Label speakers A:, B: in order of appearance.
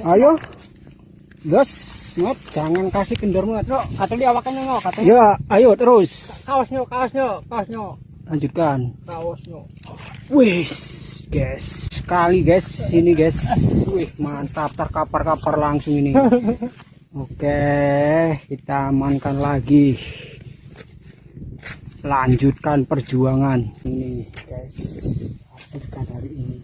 A: Ayo. Gas, Ngot, jangan kasih kendor banget.
B: No, katanya awakannya no, katanya.
A: Ya, ayo terus.
B: Kaosnya.
A: Lanjutkan.
B: Kaosnya.
A: Wih, guys. Sekali guys, sini guys. Wih, mantap, terkapar-kapar langsung ini. Oke, kita amankan lagi. Lanjutkan perjuangan ini, guys. Hasilkan hari ini.